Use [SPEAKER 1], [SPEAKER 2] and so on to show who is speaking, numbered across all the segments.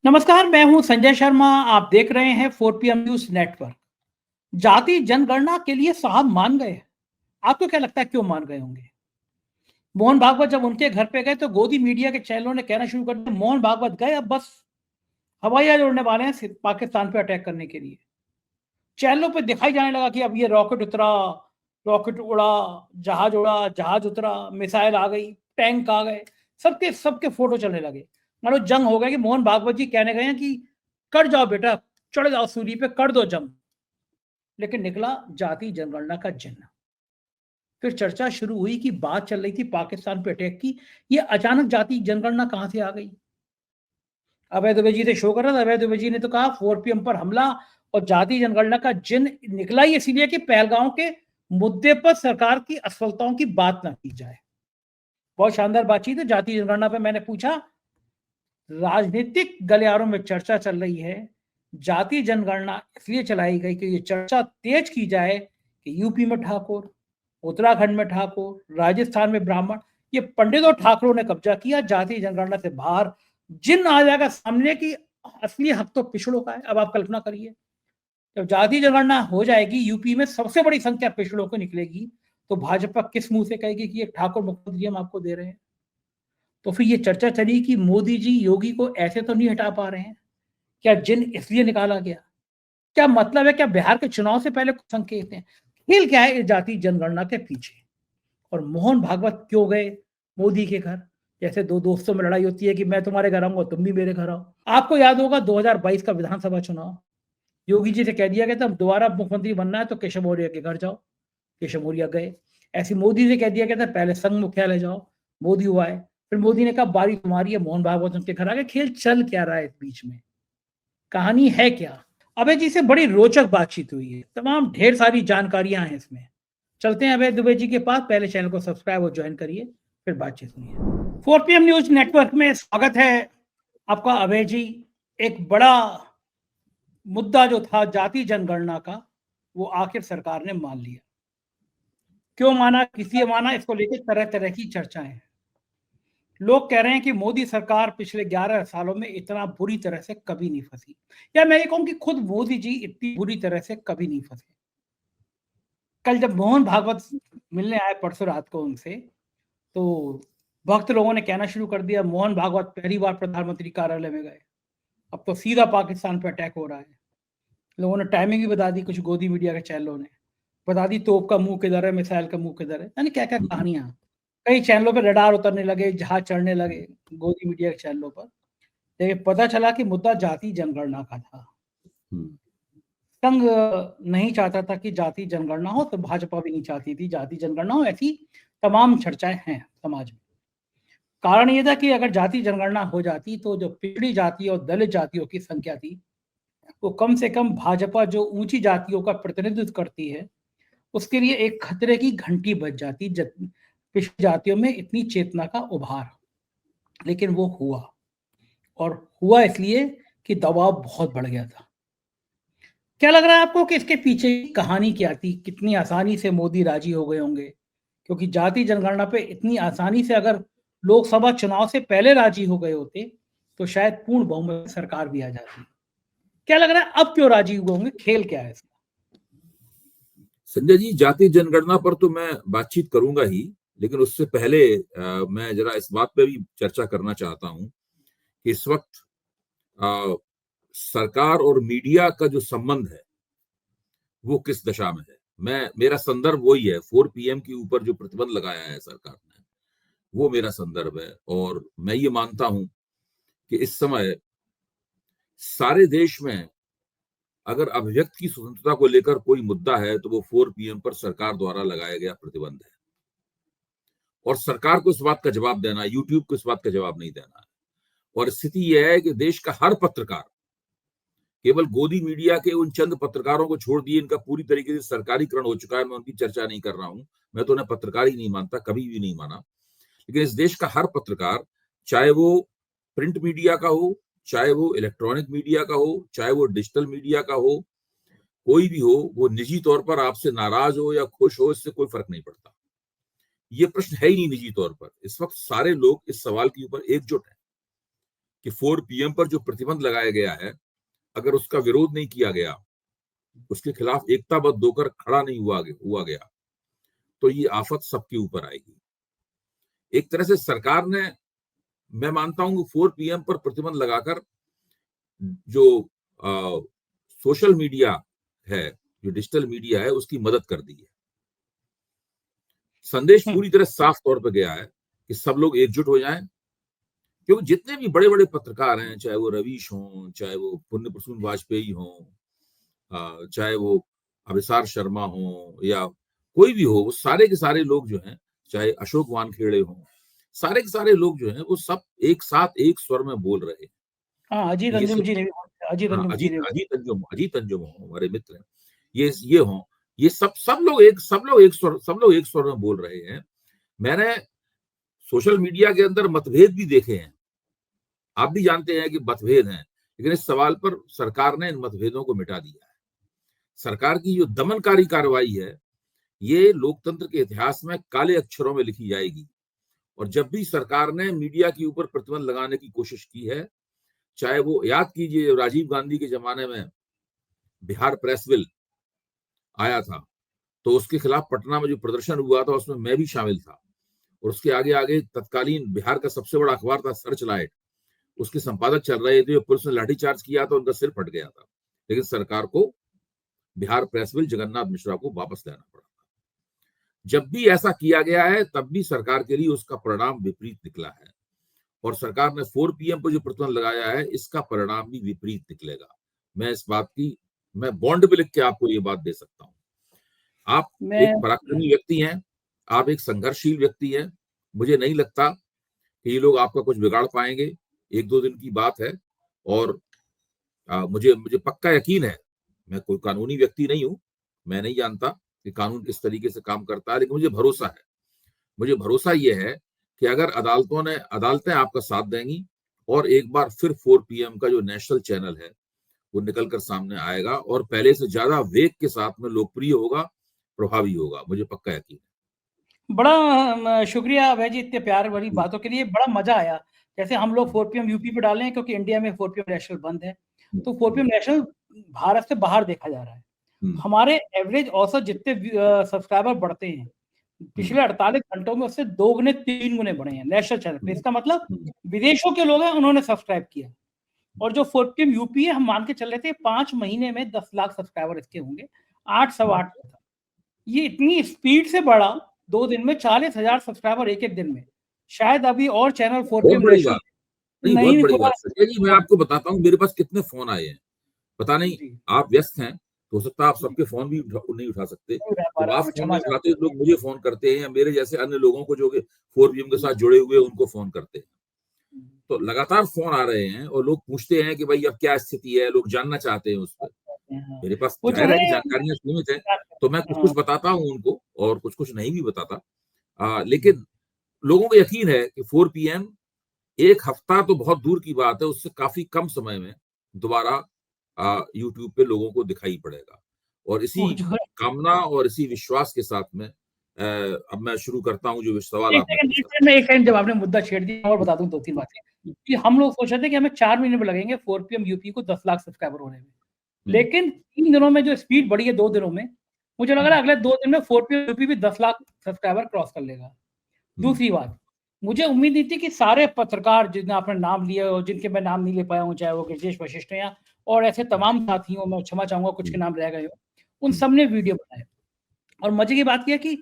[SPEAKER 1] नमस्कार, मैं हूं संजय शर्मा। आप देख रहे हैं 4 PM न्यूज नेटवर्क। जाति जनगणना के लिए साहब मान गए। आपको क्या लगता है क्यों मान गए होंगे? मोहन भागवत जब उनके घर पे गए तो गोदी मीडिया के चैनलों ने कहना शुरू कर दिया, मोहन भागवत गए, अब बस हवाई जहाज उड़ने वाले हैं पाकिस्तान पे अटैक करने के लिए। चैनलों पे दिखाई जाने लगा कि अब ये रॉकेट उतरा, रॉकेट उड़ा, जहाज उतरा, मिसाइल आ गई, टैंक आ गए, सबके सबके फोटो चलने लगे। मानो जंग हो गया कि मोहन भागवत जी कहने गए हैं कि कर जाओ बेटा, चढ़ जाओ सूली पे, कर दो जंग। लेकिन निकला जाति जनगणना का जिन्न। फिर चर्चा शुरू हुई कि बात चल रही थी पाकिस्तान पे अटैक की, ये अचानक जाति जनगणना कहां से आ गई? अभय दुबे जी ने शो करा था। अभय दुबे जी ने तो कहा 4 PM पर हमला और जाति जनगणना का जिन निकला ही इसीलिए कि पहलगांव के मुद्दे पर सरकार की असफलताओं की बात ना की जाए। बहुत शानदार बातचीत है। जाति जनगणना पे मैंने पूछा, राजनीतिक गलियारों में चर्चा चल रही है, जाति जनगणना इसलिए चलाई गई कि ये चर्चा तेज की जाए कि यूपी में ठाकुर, उत्तराखंड में ठाकुर, राजस्थान में ब्राह्मण, ये पंडितों ठाकुरों ने कब्जा किया, जाति जनगणना से बाहर जिन आ जाएगा सामने की असली हक तो पिछड़ों का है। अब आप कल्पना करिए, जब जाति जनगणना हो जाएगी, यूपी में सबसे बड़ी संख्या पिछड़ों को निकलेगी, तो भाजपा किस मुंह से कहेगी कि ये ठाकुर मुख्यमंत्री हम आपको दे रहे हैं? तो फिर ये चर्चा चली कि मोदी जी योगी को ऐसे तो नहीं हटा पा रहे हैं, क्या जिन इसलिए निकाला गया? क्या मतलब है? क्या बिहार के चुनाव से पहले कुछ संकेत हैं? खेल क्या है इस जाति जनगणना के पीछे? और मोहन भागवत क्यों गए मोदी के घर? जैसे दो दोस्तों में लड़ाई होती है कि मैं तुम्हारे घर आऊंगा, तुम भी मेरे घर आओ। आपको याद होगा 2022 का विधानसभा चुनाव, योगी जी से कह दिया गया था दोबारा मुख्यमंत्री बनना है तो केशव मौर्य के घर जाओ, केशव मौर्य गए। ऐसे मोदी से कह दिया गया था पहले संघ मुख्यालय जाओ, मोदी हुआ है। फिर मोदी ने कहा बारी तुम्हारी है, मोहन भागवत उनके घर आ गए। खेल चल क्या रहा है इस बीच में? कहानी है क्या? अभय जी से बड़ी रोचक बातचीत हुई है, तमाम ढेर सारी जानकारियां हैं इसमें। चलते हैं अभय दुबे जी के पास। पहले चैनल को सब्सक्राइब और ज्वाइन करिए, फिर बातचीत सुनिए। 4 PM न्यूज नेटवर्क में स्वागत है आपका अभय जी। एक बड़ा मुद्दा जो था जाति जनगणना का, वो आखिर सरकार ने मान लिया। क्यों माना, किसी माना, इसको लेकर तरह तरह की चर्चाएं हैं। लोग कह रहे हैं कि मोदी सरकार पिछले 11 सालों में इतना बुरी तरह से कभी नहीं फंसी, या मैं ये कहूं कि खुद मोदी जी इतनी बुरी तरह से कभी नहीं फंसे। कल जब मोहन भागवत मिलने आए परसों रात को उनसे, तो भक्त लोगों ने कहना शुरू कर दिया मोहन भागवत पहली बार प्रधानमंत्री कार्यालय में गए, अब तो सीधा पाकिस्तान पर अटैक हो रहा है। लोगों ने टाइमिंग भी बता दी, कुछ गोदी मीडिया के चैनलों ने बता दी, तोप का मुंह किधर है, मिसाइल का मुंह किधर है, यानी क्या क्या कहानियां। कई चैनलों पर रडार उतरने लगे, जहाज चढ़ने लगे गोदी मीडिया के चैनलों पर। लेकिन पता चला कि मुद्दा जाति जनगणना का था। संघ नहीं चाहता था कि जाति जनगणना हो, तो भाजपा भी नहीं चाहती थी जाति जनगणना हो। ऐसी तमाम चर्चाएं हैं समाज में। कारण यह था कि अगर जाति जनगणना हो जाती तो जो पिछड़ी जाति और दलित जातियों की संख्या थी, वो कम से कम भाजपा जो ऊंची जातियों का प्रतिनिधित्व करती है, उसके लिए एक खतरे की घंटी बज जाती। पिछड़ी जातियों में इतनी चेतना का उभार, लेकिन वो हुआ, और हुआ इसलिए कि दबाव बहुत बढ़ गया था। क्या लग रहा है आपको कि इसके पीछे की कहानी क्या थी? कितनी आसानी से मोदी राजी हो गए होंगे? क्योंकि जाति जनगणना पे इतनी आसानी से अगर लोकसभा चुनाव से पहले राजी हो गए होते, तो शायद पूर्ण बहुमत सरकार भी आ जाती। क्या लग रहा है अब क्यों राजी हुए होंगे? खेल क्या है इसका?
[SPEAKER 2] संजय जी, जाति जनगणना पर तो मैं बातचीत करूंगा ही, लेकिन उससे पहले मैं जरा इस बात पे भी चर्चा करना चाहता हूं कि इस वक्त सरकार और मीडिया का जो संबंध है वो किस दशा में है। मेरा संदर्भ वही है, 4 PM के ऊपर जो प्रतिबंध लगाया है सरकार ने, वो मेरा संदर्भ है। और मैं ये मानता हूं कि इस समय सारे देश में अगर अभिव्यक्ति की स्वतंत्रता को लेकर कोई मुद्दा है तो वो 4 PM पर सरकार द्वारा लगाया गया प्रतिबंध है। और सरकार को इस बात का जवाब देना, यूट्यूब को इस बात का जवाब नहीं देना है। और स्थिति यह है कि देश का हर पत्रकार, केवल गोदी मीडिया के उन चंद पत्रकारों को छोड़ दिए, इनका पूरी तरीके से सरकारीकरण हो चुका है। मैं उनकी चर्चा नहीं कर रहा हूं, मैं तो उन्हें पत्रकार ही नहीं मानता, कभी भी नहीं माना। लेकिन इस देश का हर पत्रकार, चाहे वो प्रिंट मीडिया का हो, चाहे वो इलेक्ट्रॉनिक मीडिया का हो, चाहे वो डिजिटल मीडिया का हो, कोई भी हो, वो निजी तौर पर आपसे नाराज हो या खुश हो, इससे कोई फर्क नहीं पड़ता। ये प्रश्न है ही नहीं निजी तौर पर। इस वक्त सारे लोग इस सवाल के ऊपर एकजुट हैं कि 4 PM पर जो प्रतिबंध लगाया गया है, अगर उसका विरोध नहीं किया गया, उसके खिलाफ एकताबद्ध होकर खड़ा नहीं हुआ गया, तो ये आफत सबके ऊपर आएगी। एक तरह से सरकार ने, मैं मानता हूं कि 4 PM पर प्रतिबंध लगाकर जो सोशल मीडिया है, जो डिजिटल मीडिया है, उसकी मदद कर दी है। संदेश पूरी तरह साफ तौर पर गया है कि सब लोग एकजुट हो जाएं, क्योंकि जितने भी बड़े बड़े पत्रकार हैं, चाहे वो रवीश हों, चाहे वो पुण्य प्रसून वाजपेयी हों, चाहे वो अभिसार शर्मा हों, या कोई भी हो, वो सारे के सारे लोग जो हैं, चाहे अशोक वानखेड़े हों, सारे के सारे लोग जो हैं, वो सब एक साथ एक स्वर में बोल रहे हैं।
[SPEAKER 1] हाँ, अजीत
[SPEAKER 2] ये
[SPEAKER 1] अंजुम
[SPEAKER 2] सब,
[SPEAKER 1] जी ने भी, अजीत
[SPEAKER 2] हाँ,
[SPEAKER 1] अंजुम जी ने भी।
[SPEAKER 2] अजीत अंजुम हो, हमारे मित्र हैं, ये हों, ये सब लोग एक स्वर में बोल रहे हैं। मैंने सोशल मीडिया के अंदर मतभेद भी देखे हैं, आप भी जानते हैं कि मतभेद हैं, लेकिन इस सवाल पर सरकार ने इन मतभेदों को मिटा दिया है। सरकार की जो दमनकारी कार्रवाई है, ये लोकतंत्र के इतिहास में काले अक्षरों में लिखी जाएगी। और जब भी सरकार ने मीडिया के ऊपर प्रतिबंध लगाने की कोशिश की है, चाहे वो याद कीजिए राजीव गांधी के जमाने में बिहार प्रेस बिल आया था, तो उसके खिलाफ पटना में जो प्रदर्शन हुआ था, उसमें मैं भी शामिल था। और उसके आगे आगे तत्कालीन बिहार का सबसे बड़ा अखबार था सर्च लाइट, उसके संपादक चल रहे थे, पुलिस ने लाठीचार्ज किया तो उनका सिर फट गया था, लेकिन सरकार को बिहार प्रेस बिल जगन्नाथ मिश्रा को वापस लेना पड़ा। जब भी ऐसा किया गया है, तब भी सरकार के लिए उसका परिणाम विपरीत निकला है। और सरकार ने 4 PM पर जो प्रतिबंध लगाया है, इसका परिणाम भी विपरीत निकलेगा। मैं इस बात की, मैं बॉन्ड पे लिख के आपको ये बात दे सकता हूँ। आप एक पराक्रमी व्यक्ति हैं, आप एक संघर्षशील व्यक्ति हैं। मुझे नहीं लगता कि ये लोग आपका कुछ बिगाड़ पाएंगे। 1-2 दिन की बात है। और मुझे पक्का यकीन है, मैं कोई कानूनी व्यक्ति नहीं हूं, मैं नहीं जानता कि कानून किस तरीके से काम करता है, लेकिन मुझे भरोसा ये है कि अगर अदालतें आपका साथ देंगी, और एक बार फिर 4 PM का जो नेशनल चैनल है वो निकलकर सामने आएगा और पहले से ज्यादा वेग के साथ में लोकप्रिय होगा, प्रभावी होगा, मुझे पक्का यकीन है।
[SPEAKER 1] बड़ा शुक्रिया अभय जी इतने प्यार वाली बातों के लिए। बड़ा मजा आया। जैसे हम लोग 4 PM यूपी पे डाले हैं, क्योंकि इंडिया में 4 PM नेशनल बंद है, तो 4 PM नेशनल भारत से बाहर देखा जा रहा है। हमारे एवरेज औसत जितने सब्सक्राइबर बढ़ते हैं पिछले 48 घंटों में, उससे 2 गुने 3 गुने बढ़े हैं नेशनल चैनल पे। इसका मतलब विदेशों के लोग हैं, उन्होंने सब्सक्राइब किया। और जो 4 PM यूपी है, हम मान के चल रहे थे 5 महीने में 10 लाख सब्सक्राइबर इसके होंगे, 8 सवा 8 था। ये इतनी स्पीड से बढ़ा, 2 दिन में 40,000 सब्सक्राइबर एक दिन में। शायद अभी और चैनल 4 PM
[SPEAKER 2] बड़ी
[SPEAKER 1] नेशनल
[SPEAKER 2] बात बहुत बड़ी बात संजय जी। मैं आपको बताता हूँ, मेरे पास कितने फोन आए हैं, पता नहीं, आप व्यस्त हैं, तो हो सकता है आप सबके फोन भी नहीं उठा सकते। तो आप फोन नहीं उठाते, लोग मुझे फोन करते हैं, या मेरे जैसे अन्य लोगों को जो 4 PM के साथ जुड़े हुए उनको फोन करते हैं। तो लगातार फोन आ रहे हैं और लोग पूछते हैं कि भाई अब क्या स्थिति है, लोग जानना चाहते हैं उस पर। मेरे पास जाहिर है कि जानकारियां सीमित है, तो मैं कुछ बताता हूँ उनको और कुछ नहीं भी बताता। लेकिन लोगों को यकीन है कि 4 PM 1 हफ्ता तो बहुत दूर की बात है, उससे काफी कम समय में दोबारा यूट्यूब पे लोगों को दिखाई पड़ेगा। और इसी कामना और इसी विश्वास के साथ में अब मैं शुरू करता हूँ जो सवाल आपने पूछा।
[SPEAKER 1] एक सेकंड, जब आपने मुद्दा छेड़ दिया और बता दूं 2-3 बातें कि हम लोग सोच रहे थे कि हमें 4 महीने में लगेंगे 4 PM यूपी को 10 लाख सब्सक्राइबर होने में, लेकिन 3 दिनों में जो स्पीड बढ़ी है, 2 दिनों में, मुझे लग रहा है अगले 2 दिन में 4 PM यूपी भी 10 लाख सब्सक्राइबर क्रॉस कर लेगा। दूसरी बात, मुझे उम्मीद नहीं थी कि सारे पत्रकार जिनके आपने नाम लिए और जिनके मैं नाम नहीं ले पाया हूँ, चाहे वो गिरजेश वशिष्ठ या और ऐसे तमाम साथी हो, मैं क्षमा चाहूंगा कुछ के नाम रह गए हो, उन सब ने वीडियो बनाए। और मजे की बात यह कि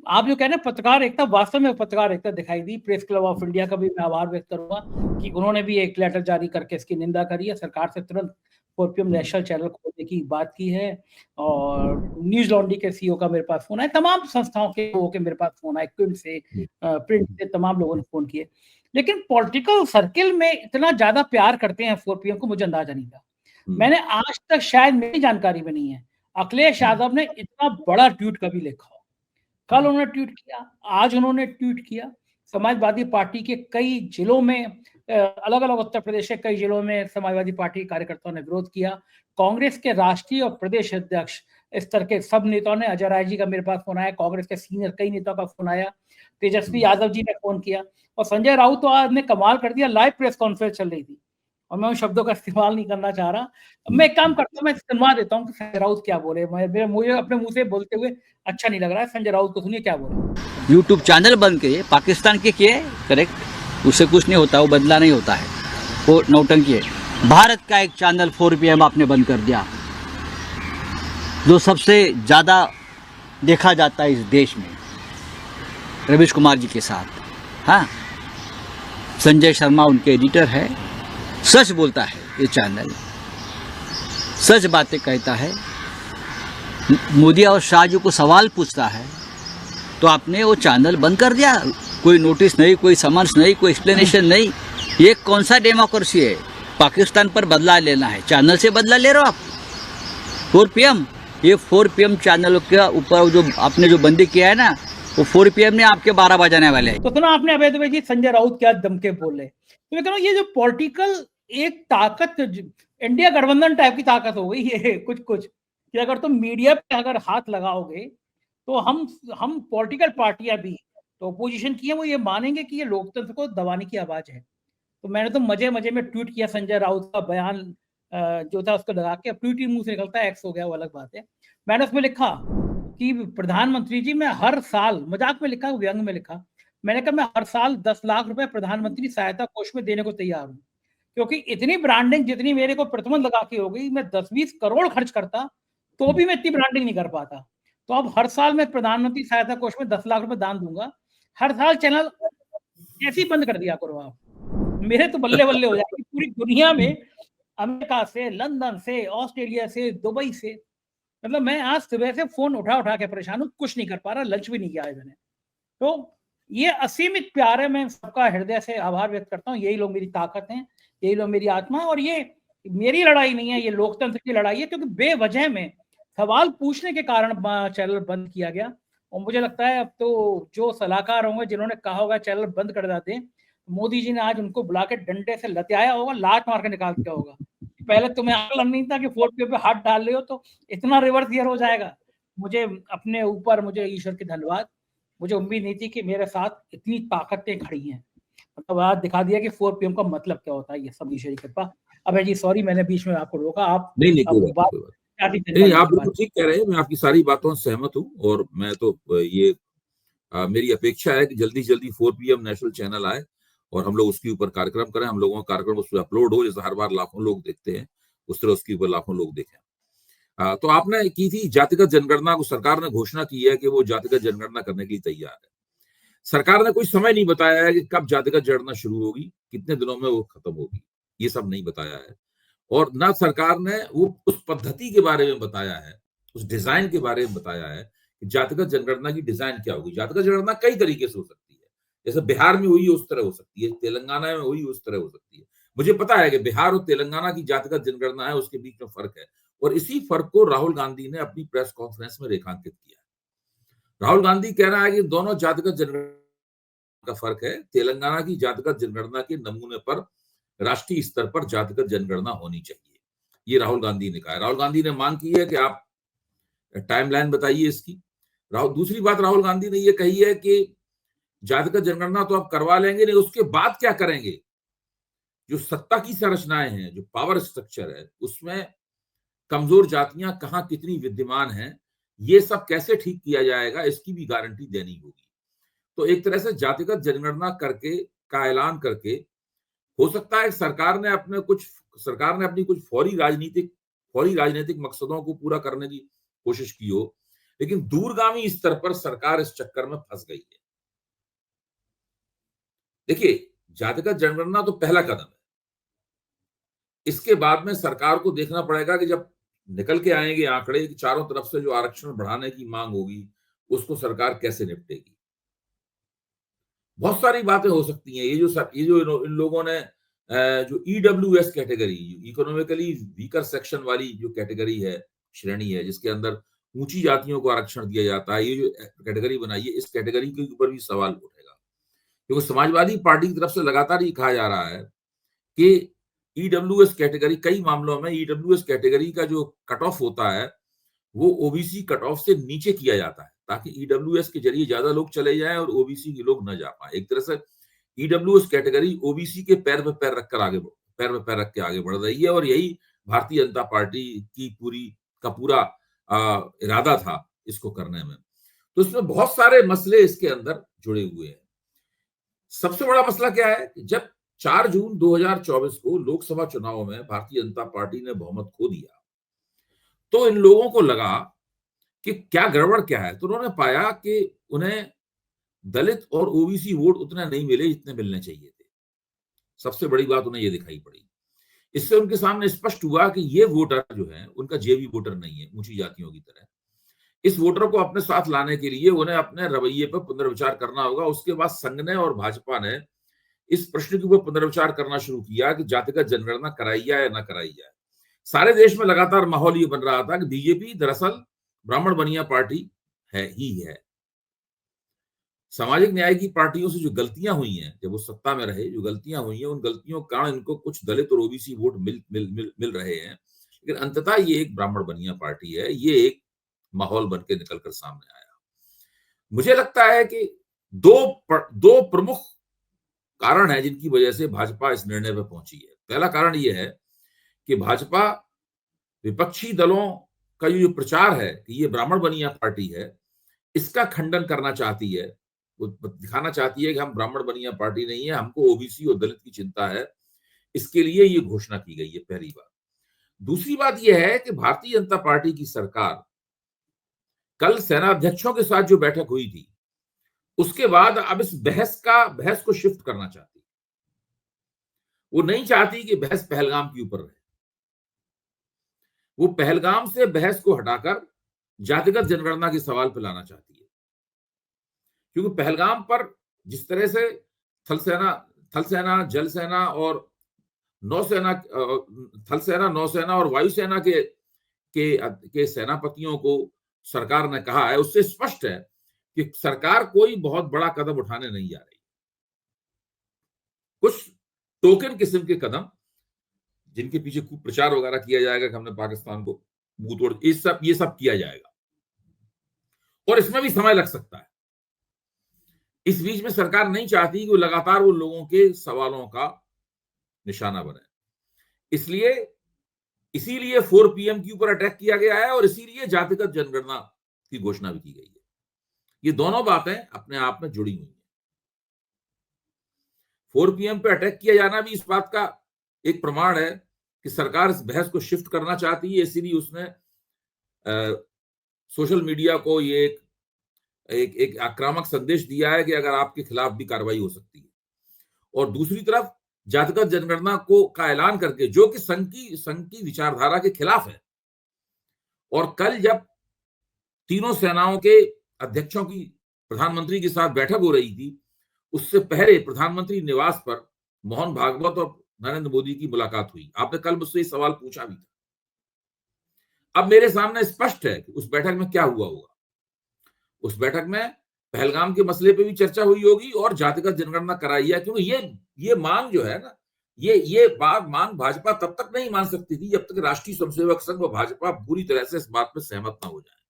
[SPEAKER 1] आप जो कह रहे हैं पत्रकार एकता, वास्तव में पत्रकार एकता दिखाई दी। प्रेस क्लब ऑफ इंडिया का भी मैं आभार व्यक्त करूंगा कि उन्होंने भी एक लेटर जारी करके इसकी निंदा करी है। सरकार से तुरंत 4 PM नेशनल चैनल खोलने की बात की है। और न्यूज लॉन्ड्री के CEO का मेरे पास फोन है, तमाम संस्थाओं के मेरे पास फोन है, क्विम से, प्रिंट से, तमाम लोगों ने फोन किए। लेकिन पॉलिटिकल सर्किल में इतना ज्यादा प्यार करते हैं 4 PM को, मुझे अंदाजा नहीं था। मैंने आज तक, शायद मेरी जानकारी में नहीं है, अखिलेश यादव ने इतना बड़ा ट्वीट कभी लिखा हो। कल उन्होंने ट्वीट किया, आज उन्होंने ट्वीट किया। समाजवादी पार्टी के कई जिलों में, अलग अलग उत्तर प्रदेश के कई जिलों में समाजवादी पार्टी के कार्यकर्ताओं ने विरोध किया। कांग्रेस के राष्ट्रीय और प्रदेश अध्यक्ष स्तर के सब नेताओं ने, अजय राय जी का मेरे पास फोन आया, कांग्रेस के सीनियर कई नेताओं का फोन आया, तेजस्वी यादव जी ने फोन किया, और संजय राउत तो आज ने कमाल कर दिया, लाइव प्रेस कॉन्फ्रेंस चल रही थी, और मैं उन शब्दों का इस्तेमाल नहीं करना चाह रहा। मैं एक काम करता हूँ, मैं सुनवा देता हूँ कि संजय राउत क्या बोले। मुझे अपने मुंह से बोलते हुए अच्छा नहीं लग रहा है। संजय राउत को सुनिए क्या बोले।
[SPEAKER 3] यूट्यूब चैनल बंद किए, पाकिस्तान के किए, करेक्ट, उससे कुछ नहीं होता, वो बदला नहीं होता है, वो नौटंकी है। भारत का एक चैनल 4 PM आपने बंद कर दिया, जो सबसे ज़्यादा देखा जाता है इस देश में, रवीश कुमार जी के साथ। हाँ, संजय शर्मा उनके एडिटर है, सच बोलता है ये चैनल, सच बातें कहता है, मोदी और शाह जी को सवाल पूछता है, तो आपने वो चैनल बंद कर दिया। कोई नोटिस नहीं, कोई समन्स नहीं, कोई एक्सप्लेनेशन नहीं। ये कौन सा डेमोक्रेसी है? पाकिस्तान पर बदला लेना है, चैनल से बदला ले रहे हो आप। 4 PM, ये 4 PM चैनल के ऊपर जो आपने जो बंदी किया है ना, वो 4 PM ने आपके 12 बजाने वाले हैं।
[SPEAKER 1] तो सुना आपने अभय दुबे जी, संजय राउत क्या दम के बोले। तो मैं कह रहा हूँ ये जो पॉलिटिकल एक ताकत, इंडिया गठबंधन टाइप की ताकत हो गई ये कुछ कि अगर तुम मीडिया पे अगर हाथ लगाओगे तो हम पॉलिटिकल पार्टियां भी तो ओपोजिशन की है, वो ये मानेंगे कि ये लोकतंत्र को दबाने की आवाज है। तो मैंने तो मजे में ट्वीट किया संजय राउत का बयान जो था उसको लगा के। अब ट्वीट ही मुंह से निकलता है, एक्स हो गया, वो अलग बात है। मैंने उसमें लिखा कि प्रधानमंत्री जी, मैं हर साल, मजाक में लिखा, व्यंग में लिखा, मैंने कहा मैं हर साल 10 लाख रुपए प्रधानमंत्री सहायता कोष में देने को तैयार हूँ, क्योंकि इतनी ब्रांडिंग जितनी मेरे को प्रतिबंध लगा के हो गई, मैं 10-20 करोड़ खर्च करता तो भी मैं इतनी ब्रांडिंग नहीं कर पाता। तो अब हर साल मैं प्रधानमंत्री सहायता कोष में 10 लाख रुपए दान दूंगा। हर साल चैनल ऐसे ही बंद कर दिया करो आप, मेरे तो बल्ले बल्ले हो जाएगी। पूरी दुनिया में, अमेरिका से, लंदन से, ऑस्ट्रेलिया से, दुबई से, मतलब मैं आज सुबह से फोन उठा के परेशान हूँ, कुछ नहीं कर पा रहा, लंच भी नहीं किया है मैंने। तो ये असीमित प्यार है, मैं सबका हृदय से आभार व्यक्त करता हूँ। यही लोग मेरी ताकत हैं, यही लोग मेरी आत्मा है। और ये मेरी लड़ाई नहीं है, ये लोकतंत्र की लड़ाई है, क्योंकि बेवजह में सवाल पूछने के कारण चैनल बंद किया गया। और मुझे लगता है अब तो जो सलाहकार होंगे जिन्होंने कहा होगा चैनल बंद कर दें, मोदी जी ने आज उनको बुला के डंडे से लतियाया होगा, लात मार के निकाल दिया होगा। पहले तुम्हें अकल नहीं था कि 4 PM पे हाथ डाल रहे हो तो इतना रिवर्स गियर हो जाएगा। मुझे अपने ऊपर, मुझे ईश्वर की धन्यवाद, मुझे उम्मीद नहीं थी कि मेरे साथ इतनी ताकतें खड़ी हैं। मतलब आज दिखा दिया कि 4 PM का मतलब क्या होता है, ये सब ईश्वर की कृपा। अभय जी सॉरी, मैंने बीच में आपको रोका। आप
[SPEAKER 2] नहीं, कोई
[SPEAKER 1] अब
[SPEAKER 2] बात नहीं, कोई बात नहीं, आप बिल्कुल ठीक कह रहे हैं, मैं आपकी सारी बातों से सहमत हूँ। और मैं तो ये मेरी अपेक्षा है कि जल्दी से जल्दी 4 PM नेशनल चैनल आए और हम लोग उसके ऊपर कार्यक्रम करें, हम लोगों का कार्यक्रम उस पर अपलोड हो, जैसे हर बार लाखों लोग देखते हैं उस तरह उसके ऊपर लाखों लोग देखें। तो आपने की थी जातिगत जनगणना को, सरकार ने घोषणा की है कि वो जातिगत जनगणना करने के लिए तैयार है। सरकार ने कोई समय नहीं बताया है कि कब जातिगत जनगणना शुरू होगी, कितने दिनों में वो खत्म होगी, ये सब नहीं बताया है। और ना सरकार ने वो उस पद्धति के बारे में बताया है, उस डिजाइन के बारे में बताया है कि जातिगत जनगणना की डिजाइन क्या होगी। जातिगत जनगणना कई तरीके से हो सकती है, जैसे बिहार में हुई उस तरह हो सकती है, तेलंगाना में हुई उस तरह हो सकती है। मुझे पता है कि बिहार और तेलंगाना की जातिगत जनगणना है, उसके बीच में फर्क है, और इसी फर्क को राहुल गांधी ने अपनी प्रेस कॉन्फ्रेंस में रेखांकित किया। राहुल गांधी कह रहा है कि दोनों जातिगत जनगणना का फर्क है। तेलंगाना की जातिगत जनगणना के नमूने पर राष्ट्रीय स्तर पर जातिगत जनगणना होनी चाहिए, ये राहुल गांधी ने कहा है। राहुल गांधी ने मांग की है कि आप टाइमलाइन बताइए इसकी। दूसरी बात राहुल गांधी ने ये कही है कि जातिगत जनगणना तो आप करवा लेंगे, नहीं उसके बाद क्या करेंगे, जो सत्ता की संरचनाएं हैं, जो पावर स्ट्रक्चर है, उसमें कमजोर जातियां कहां कितनी विद्यमान हैं, ये सब कैसे ठीक किया जाएगा, इसकी भी गारंटी देनी होगी। तो एक तरह से जातिगत जनगणना करके का ऐलान करके हो सकता है सरकार ने अपनी कुछ फौरी राजनीतिक मकसदों को पूरा करने की कोशिश की हो, लेकिन दूरगामी स्तर पर सरकार इस चक्कर में फंस गई है। देखिए, जातिगत जनगणना तो पहला कदम है, इसके बाद में सरकार को देखना पड़ेगा कि जब निकल के आएंगे आंकड़े कि चारों तरफ से जो आरक्षण बढ़ाने की मांग होगी, उसको सरकार कैसे निपटेगी। बहुत सारी बातें हो सकती हैं। ये जो इन लोगों ने जो EWS category, economically weaker section वाली जो कैटेगरी है, श्रेणी है, जिसके अंदर ऊंची जातियों को आरक्षण दिया जाता है, ये जो कैटेगरी बनाई है, इस कैटेगरी के ऊपर भी सवाल उठेगा, क्योंकि समाजवादी पार्टी की तरफ से लगातार ये कहा जा रहा है कि ईडब्ल्यूएस कैटेगरी, कई मामलों में ईडब्ल्यूएस कैटेगरी का जो कट ऑफ होता है वो ओबीसी कट ऑफ से नीचे किया जाता है, ताकि ईडब्ल्यूएस के जरिए ज्यादा लोग चले जाएं और ओबीसी के लोग न जा पाए। एक तरह से ईडब्ल्यूएस कैटेगरी ओबीसी के पैर पे पैर रखकर आगे पैर में पैर रख के आगे बढ़ रही है, और यही भारतीय जनता पार्टी की पूरा इरादा था इसको करने में। तो इसमें बहुत सारे मसले इसके अंदर जुड़े हुए हैं। सबसे बड़ा मसला क्या है कि जब 4 जून 2024 को लोकसभा चुनाव में भारतीय जनता पार्टी ने बहुमत खो दिया, तो इन लोगों को लगा कि क्या गड़बड़ क्या है। तो उन्होंने पाया कि उन्हें दलित और ओबीसी वोट उतने नहीं मिले जितने मिलने चाहिए थे। सबसे बड़ी बात उन्हें ये दिखाई पड़ी। इससे उनके सामने स्पष्ट हुआ कि ये वोटर जो है उनका जेबी वोटर नहीं है, ऊंची जातियों की तरह। इस वोटर को अपने साथ लाने के लिए उन्हें अपने रवैये पर पुनर्विचार करना होगा। उसके बाद संघ ने और भाजपा ने इस प्रश्न के ऊपर पुनर्विचार करना शुरू किया कि जातिगत जनगणना कराई जाए या न कराई जाए। सारे देश में लगातार माहौल ये बन रहा था कि बीजेपी दरअसल ब्राह्मण बनिया पार्टी है। सामाजिक न्याय की पार्टियों से जो गलतियां हुई हैं, जब वो सत्ता में रहे, जो गलतियां हुई हैं, उन गलतियों के कारण इनको कुछ दलित और ओबीसी वोट मिल रहे हैं। लेकिन अंततः ये एक ब्राह्मण बनिया पार्टी है। ये एक माहौल बन के निकलकर सामने आया। मुझे लगता है कि दो प्रमुख कारण है जिनकी वजह से भाजपा इस निर्णय पर पहुंची है। पहला कारण यह है कि भाजपा विपक्षी दलों का जो प्रचार है कि ये ब्राह्मण बनिया पार्टी है, इसका खंडन करना चाहती है। वो दिखाना चाहती है कि हम ब्राह्मण बनिया पार्टी नहीं है, हमको ओबीसी और दलित की चिंता है। इसके लिए ये घोषणा की गई है, पहली बात। दूसरी बात यह है कि भारतीय जनता पार्टी की सरकार कल सेनाध्यक्षों के साथ जो बैठक हुई थी, उसके बाद अब इस बहस को शिफ्ट करना चाहती है। वो नहीं चाहती कि बहस पहलगाम के ऊपर रहे। वो पहलगाम से बहस को हटाकर जातिगत जनगणना के सवाल पर लाना चाहती है। क्योंकि पहलगाम पर जिस तरह से थल सेना, जल सेना और नौसेना, थल सेना, नौसेना और वायुसेना के सेनापतियों को सरकार ने कहा है, उससे स्पष्ट है कि सरकार कोई बहुत बड़ा कदम उठाने नहीं जा रही। कुछ टोकन किस्म के कदम, जिनके पीछे खूब प्रचार वगैरह किया जाएगा कि हमने पाकिस्तान को मुंह तोड़, ये सब किया जाएगा, और इसमें भी समय लग सकता है। इस बीच में सरकार नहीं चाहती कि वो लगातार वो लोगों के सवालों का निशाना बने। इसीलिए 4 PM के ऊपर अटैक किया गया है, और इसीलिए जातिगत जनगणना की घोषणा भी की गई है। ये दोनों बातें अपने आप में जुड़ी हुई हैं। 4 PM पे अटैक किया जाना भी इस बात का एक प्रमाण है कि सरकार इस बहस को शिफ्ट करना चाहती है। इसीलिए उसने सोशल मीडिया को ये एक आक्रामक संदेश दिया है कि अगर आपके खिलाफ भी कार्रवाई हो सकती है। और दूसरी तरफ जातिगत जनगणना का ऐलान करके, जो कि संघ की विचारधारा के खिलाफ है। और कल जब तीनों सेनाओं के अध्यक्षों की प्रधानमंत्री के साथ बैठक हो रही थी, उससे पहले प्रधानमंत्री निवास पर मोहन भागवत और नरेंद्र मोदी की मुलाकात हुई। आपने कल मुझसे ये सवाल पूछा भी था। अब मेरे सामने स्पष्ट है कि उस बैठक में क्या हुआ होगा। उस बैठक में पहलगाम के मसले पे भी चर्चा हुई होगी और जातिगत जनगणना कराई है। क्योंकि ये मांग जो है ना, ये मांग भाजपा तब तक नहीं मान सकती थी जब तक राष्ट्रीय स्वयंसेवक संघ व भाजपा पूरी तरह से इस बात में सहमत ना हो जाए।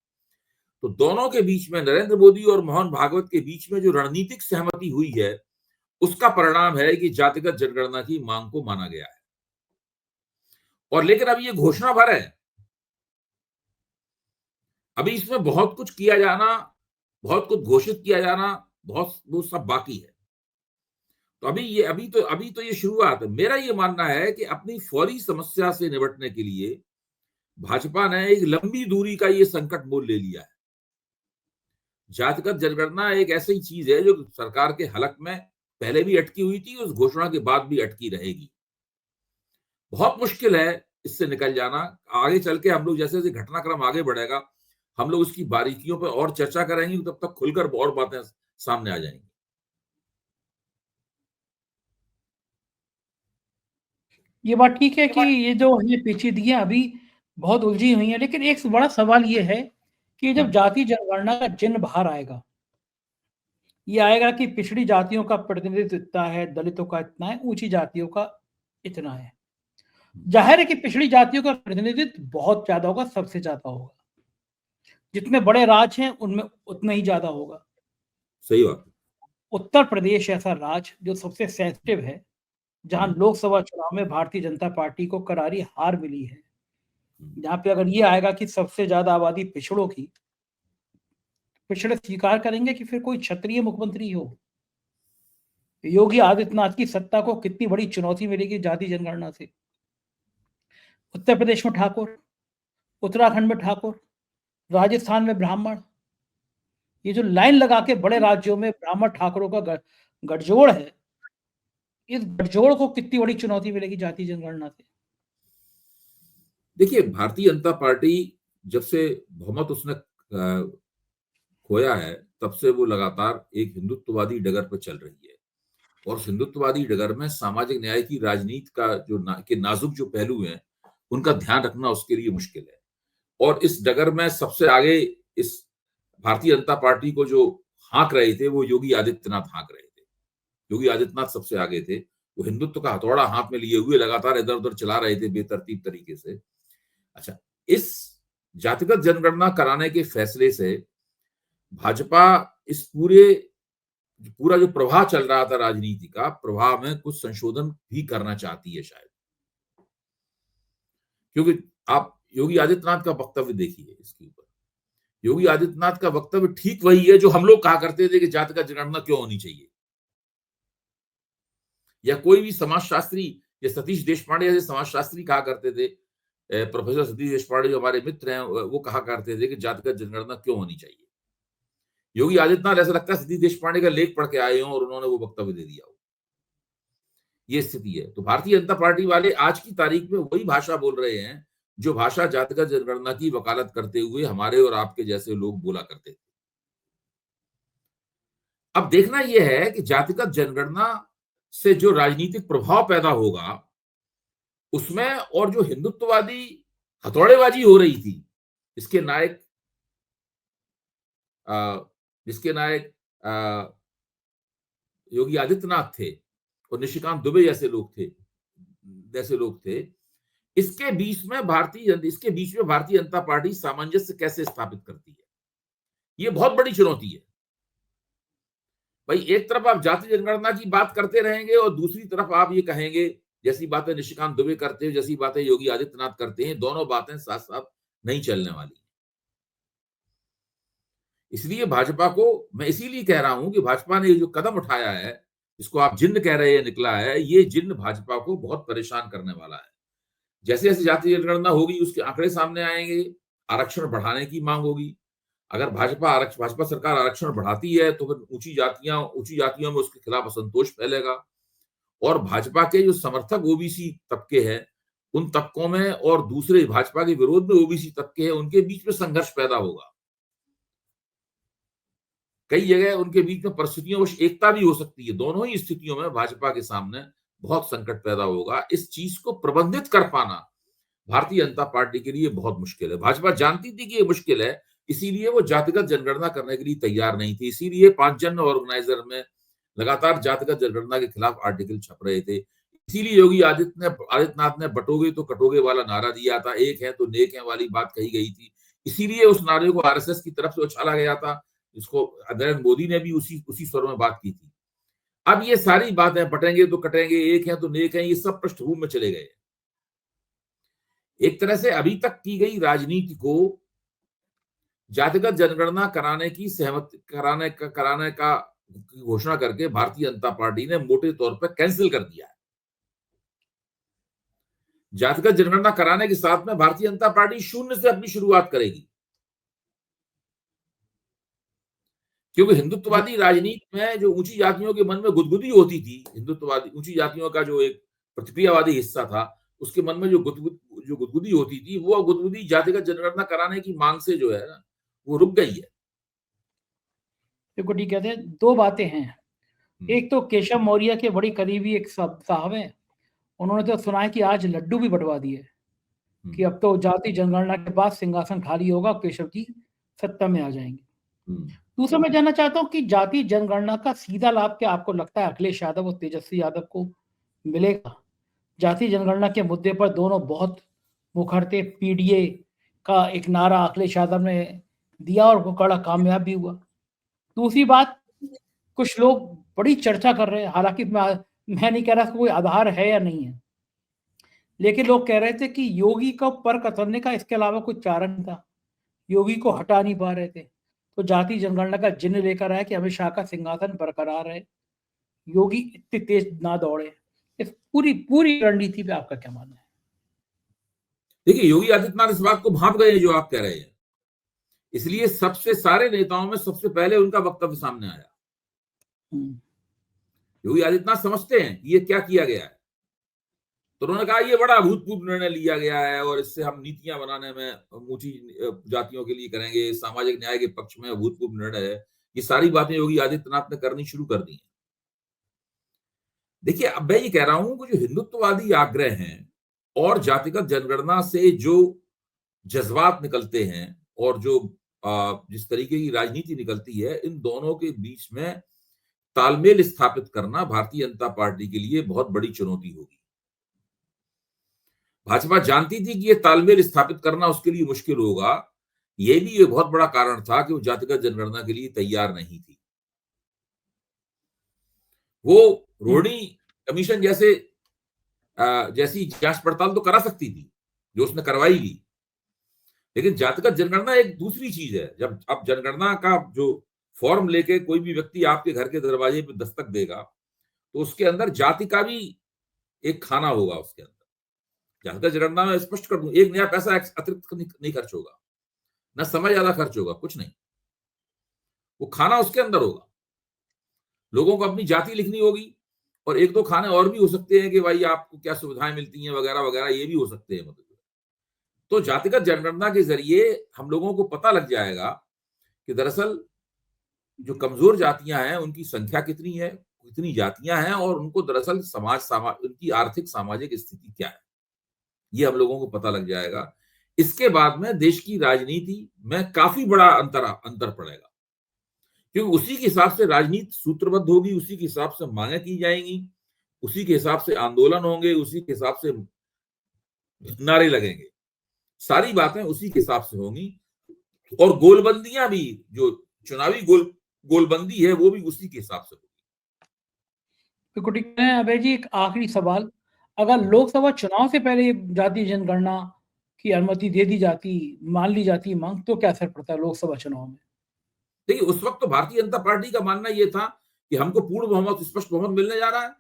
[SPEAKER 2] तो दोनों के बीच में, नरेंद्र मोदी और मोहन भागवत के बीच में जो रणनीतिक सहमति हुई है, उसका परिणाम है कि जातिगत जनगणना की मांग को माना गया है। और लेकिन अब ये घोषणा भर है, अभी इसमें बहुत कुछ किया जाना, बहुत कुछ घोषित किया जाना, वो सब बाकी है। तो अभी तो ये शुरुआत है। मेरा ये मानना है कि अपनी फौरी समस्या से निपटने के लिए भाजपा ने एक लंबी दूरी का ये संकट मोल ले लिया है। जातिगत जनगणना एक ऐसी चीज है जो सरकार के हलक में पहले भी अटकी हुई थी, उस घोषणा के बाद भी अटकी रहेगी। बहुत मुश्किल है इससे निकल जाना। आगे चल के हम लोग जैसे जैसे घटनाक्रम आगे बढ़ेगा, हम लोग उसकी बारीकियों पर और चर्चा करेंगे, तब तक खुलकर और बातें सामने आ जाएंगी।
[SPEAKER 1] ये बात ठीक है कि ये जो है पेचीदगियां अभी बहुत उलझी हुई हैं, लेकिन एक बड़ा सवाल ये है कि जब जाति जनगणना का चिन्ह बाहर आएगा, ये आएगा कि पिछड़ी जातियों का प्रतिनिधित्व इतना है, दलितों का इतना है, ऊंची जातियों का इतना है। जाहिर है कि पिछड़ी जातियों का प्रतिनिधित्व बहुत ज्यादा होगा, सबसे ज्यादा होगा। जितने बड़े राज्य हैं उनमें उतना ही ज्यादा होगा।
[SPEAKER 2] सही बात।
[SPEAKER 1] उत्तर प्रदेश ऐसा राज्य जो सबसे सेंसिटिव है, जहां लोकसभा चुनाव में भारतीय जनता पार्टी को करारी हार मिली है, जहां पे अगर ये आएगा कि सबसे ज्यादा आबादी पिछड़ों की, पिछड़े स्वीकार करेंगे कि फिर कोई क्षत्रिय मुख्यमंत्री हो। योगी आदित्यनाथ की सत्ता को कितनी बड़ी चुनौती मिलेगी जाति जनगणना से। उत्तर प्रदेश में ठाकुर, उत्तराखंड में ठाकुर, राजस्थान में ब्राह्मण, ये जो लाइन लगा के बड़े राज्यों में ब्राह्मण ठाकुरों का गठजोड़ है, इस गठजोड़ को कितनी बड़ी चुनौती मिलेगी जाति जनगणना से।
[SPEAKER 2] देखिए, भारतीय जनता पार्टी जब से बहुमत उसने खोया है, तब से वो लगातार एक हिंदुत्ववादी डगर पर चल रही है, और हिंदुत्ववादी डगर में सामाजिक न्याय की राजनीति का जो के नाजुक जो पहलू हैं, उनका ध्यान रखना उसके लिए मुश्किल है। और इस डगर में सबसे आगे इस भारतीय जनता पार्टी को जो हाँक रहे थे, वो योगी आदित्यनाथ हाँक रहे थे। योगी आदित्यनाथ सबसे आगे थे। वो हिंदुत्व का हथौड़ा हाथ में लिए हुए लगातार इधर उधर चला रहे थे बेतरतीब तरीके से। अच्छा, इस जातिगत जनगणना कराने के फैसले से भाजपा इस पूरा जो प्रवाह चल रहा था राजनीति का, प्रवाह में कुछ संशोधन भी करना चाहती है शायद। क्योंकि आप योगी आदित्यनाथ का वक्तव्य देखिए, इसके ऊपर योगी आदित्यनाथ का वक्तव्य ठीक वही है जो हम लोग कहा करते थे कि जातिगत जनगणना क्यों होनी चाहिए, या कोई भी समाजशास्त्री या सतीश देशपांडे जैसे समाजशास्त्री कहा करते थे। प्रोफेसर सतीश देशपांडे जो हमारे मित्र हैं, वो कहा करते थे कि जातिगत जनगणना क्यों होनी चाहिए। योगी आदित्यनाथ ऐसा लगता है सतीश देशपांडे का लेख पढ़ के आए हों और उन्होंने वो वक्तव्य दे दिया हो। ये स्थिति है। तो भारतीय जनता पार्टी वाले आज की तारीख में वही भाषा बोल रहे हैं जो भाषा जातिगत जनगणना की वकालत करते हुए हमारे और आपके जैसे लोग बोला करते थे। अब देखना यह है कि जातिगत जनगणना से जो राजनीतिक प्रभाव पैदा होगा उसमें, और जो हिंदुत्ववादी हथौड़ेबाजी हो रही थी, इसके नायक योगी आदित्यनाथ थे और निशिकांत दुबे जैसे लोग थे, इसके बीच में भारतीय जनता पार्टी सामंजस्य कैसे स्थापित करती है, ये बहुत बड़ी चुनौती है। भाई, एक तरफ आप जाति जनगणना की बात करते रहेंगे और दूसरी तरफ आप ये कहेंगे, जैसी बातें निशिकांत दुबे करते हैं, जैसी बातें योगी आदित्यनाथ करते हैं, दोनों बातें साथ साथ नहीं चलने वाली। इसलिए भाजपा को मैं इसीलिए कह रहा हूं कि भाजपा ने जो कदम उठाया है, जिसको आप जिन्न कह रहे हैं, निकला है, ये जिन्न भाजपा को बहुत परेशान करने वाला है। जैसे जैसे जातीय जनगणना होगी उसके आंकड़े सामने आएंगे, आरक्षण बढ़ाने की मांग होगी। अगर भाजपा सरकार आरक्षण बढ़ाती है तो फिर ऊंची जातियों में उसके खिलाफ असंतोष फैलेगा, और भाजपा के जो समर्थक ओबीसी तबके हैं, उन तबकों में और दूसरे भाजपा के विरोध में ओबीसी तबके हैं, उनके बीच में संघर्ष पैदा होगा। कई जगह उनके बीच में परिस्थितियों में एकता भी हो सकती है। दोनों ही स्थितियों में भाजपा के सामने बहुत संकट पैदा होगा। इस चीज को प्रबंधित कर पाना भारतीय जनता पार्टी के लिए बहुत मुश्किल है। भाजपा जानती थी कि ये मुश्किल है, इसीलिए वो जातिगत जनगणना करने के लिए तैयार नहीं थी। इसीलिए 5 जन ऑर्गेनाइजर में लगातार जातिगत जनगणना के खिलाफ आर्टिकल छप रहे थे। इसीलिए योगी आदित्यनाथ ने बटोगे तो कटोगे वाला नारा दिया था, एक है तो नेक है वाली बात कही गई थी। इसीलिए उस नारे को आरएसएस की तरफ से उछाला गया था, जिसको नरेंद्र मोदी ने भी उसी स्वर में बात की थी। अब ये सारी बातें बटेंगे तो कटेंगे, एक है तो नेक है, ये सब पृष्ठभूमि में चले गए। एक तरह से अभी तक की गई राजनीति को जातिगत जनगणना कराने का घोषणा करके भारतीय जनता पार्टी ने मोटे तौर पर कैंसिल कर दिया है। जातिगत जनगणना कराने के साथ में भारतीय जनता पार्टी शून्य से अपनी शुरुआत करेगी, क्योंकि हिंदुत्ववादी राजनीति में जो ऊंची जातियों के मन में गुदगुदी होती थी, हिंदुत्ववादी ऊंची जातियों का जो एक प्रतिक्रियावादी हिस्सा था, उसके मन में जो गुदगुदी होती थी, वो गुदगुदी जातिगत जनगणना कराने की मांग से जो है ना, वो रुक गई है।
[SPEAKER 1] देखो, ठीक कहते हैं, दो बातें हैं। एक तो केशव मौर्य के बड़ी करीबी एक साहब हैं, उन्होंने तो सुना है कि आज लड्डू भी बंटवा दिए कि अब तो जाति जनगणना के बाद सिंहासन खाली होगा, केशव जी सत्ता में आ जाएंगे। दूसरा, मैं जानना चाहता हूं कि जाति जनगणना का सीधा लाभ क्या आपको लगता है अखिलेश यादव और तेजस्वी यादव को मिलेगा? जाति जनगणना के मुद्दे पर दोनों बहुत मुखरते, पीडीए का एक नारा अखिलेश यादव ने दिया और वो कड़ा कामयाब भी हुआ। दूसरी बात, कुछ लोग बड़ी चर्चा कर रहे हैं, हालांकि मैं मैं नहीं कह रहा इसका कोई आधार है या नहीं है, लेकिन लोग कह रहे थे कि योगी को पर कतरने का इसके अलावा कोई चारा नहीं था, योगी को हटा नहीं पा रहे थे, तो जाति जनगणना का जिन्न लेकर आया कि अमित शाह का सिंहासन बरकरार है, योगी इतनी तेज ना दौड़े। इस पूरी पूरी रणनीति पे आपका क्या मानना है?
[SPEAKER 2] देखिए, योगी आदित्यनाथ इस बात को भांप गए जो आप कह रहे हैं, इसलिए सबसे सारे नेताओं में सबसे पहले उनका वक्तव्य सामने आया। योगी आदित्यनाथ समझते हैं कि ये क्या किया गया है, तो उन्होंने कहा ये बड़ा अभूतपूर्व निर्णय लिया गया है और इससे हम नीतियां बनाने में ऊंची जातियों के लिए करेंगे, सामाजिक न्याय के पक्ष में अभूतपूर्व निर्णय है। ये सारी बातें योगी आदित्यनाथ ने करनी शुरू कर दी हैं। देखिए, अब मैं ये कह रहा हूं कि जो हिंदुत्ववादी आग्रह हैं और जातिगत जनगणना से जो जज्बात निकलते हैं और जो जिस तरीके की राजनीति निकलती है, इन दोनों के बीच में तालमेल स्थापित करना भारतीय जनता पार्टी के लिए बहुत बड़ी चुनौती होगी। भाजपा जानती थी कि ये तालमेल स्थापित करना उसके लिए मुश्किल होगा। ये भी एक बहुत बड़ा कारण था कि वो जातिगत जनगणना के लिए तैयार नहीं थी। वो रोहिणी कमीशन जैसी जांच पड़ताल तो करा सकती थी, जो उसने करवाई भी, लेकिन जातिगत जनगणना एक दूसरी चीज है। जब अब जनगणना का जो फॉर्म लेके कोई भी व्यक्ति आपके घर के दरवाजे पे दस्तक देगा, तो उसके अंदर जाति का भी एक खाना होगा। उसके अंदर जातिगत जनगणना में स्पष्ट कर दूं, एक नया पैसा अतिरिक्त नहीं खर्च होगा, ना समय ज्यादा खर्च होगा, कुछ नहीं। वो खाना उसके अंदर होगा, लोगों को अपनी जाति लिखनी होगी और एक दो खाने और भी हो सकते हैं कि भाई आपको क्या सुविधाएं मिलती हैं वगैरह वगैरह, ये भी हो सकते हैं। मतलब तो जातिगत जनगणना के जरिए हम लोगों को पता लग जाएगा कि दरअसल जो कमजोर जातियां हैं उनकी संख्या कितनी है, कितनी जातियां हैं और उनको दरअसल उनकी आर्थिक सामाजिक स्थिति क्या है, ये हम लोगों को पता लग जाएगा। इसके बाद में देश की राजनीति में काफी बड़ा अंतर पड़ेगा, क्योंकि उसी के हिसाब से राजनीति सूत्रबद्ध होगी, उसी के हिसाब से मांगे की जाएंगी, उसी के हिसाब से आंदोलन होंगे, उसी के हिसाब से नारे लगेंगे, सारी बातें उसी के हिसाब से होंगी। और गोलबंदियां भी, जो चुनावी गोलबंदी है, वो भी उसी के हिसाब से होगी।
[SPEAKER 1] बिल्कुल ठीक है अभय जी। एक आखिरी सवाल, अगर लोकसभा चुनाव से पहले जाति जनगणना की अनुमति दे दी जाती, मान ली जाती मांग, तो क्या असर पड़ता है लोकसभा चुनाव में?
[SPEAKER 2] देखिए, उस वक्त तो भारतीय जनता पार्टी का मानना यह था कि हमको पूर्ण बहुमत, स्पष्ट बहुमत मिलने जा रहा है,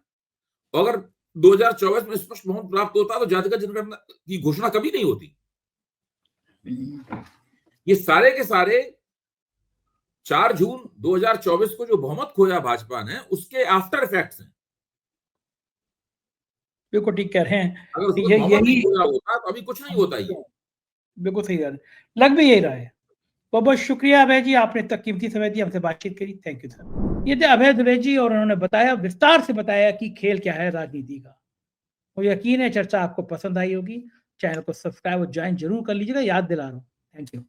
[SPEAKER 2] और अगर 2024 में स्पष्ट बहुमत प्राप्त होता तो जातिगत जनगणना की घोषणा कभी नहीं होती। ये सारे के सारे 4 जून 2024 को जो बहुमत खोया भाजपा ने, उसके आफ्टर इफेक्ट्स हैं।
[SPEAKER 1] बिल्कुल ठीक कह रहे हैं।
[SPEAKER 2] अगर यही होता तो अभी कुछ नहीं होता। ये
[SPEAKER 1] बिल्कुल सही है, लग भी यही रहा है। बहुत बहुत शुक्रिया अभय जी, आपने तक कीमती समय दी, हमसे बातचीत करी। Thank you sir. ये थे अभय दुबे जी और उन्होंने बताया, विस्तार से बताया कि खेल क्या है राजनीति का। मुझे यकीन है चर्चा आपको पसंद आई होगी। चैनल को सब्सक्राइब और ज्वाइन जरूर कर लीजिएगा, याद दिला रहा हूँ। Thank you.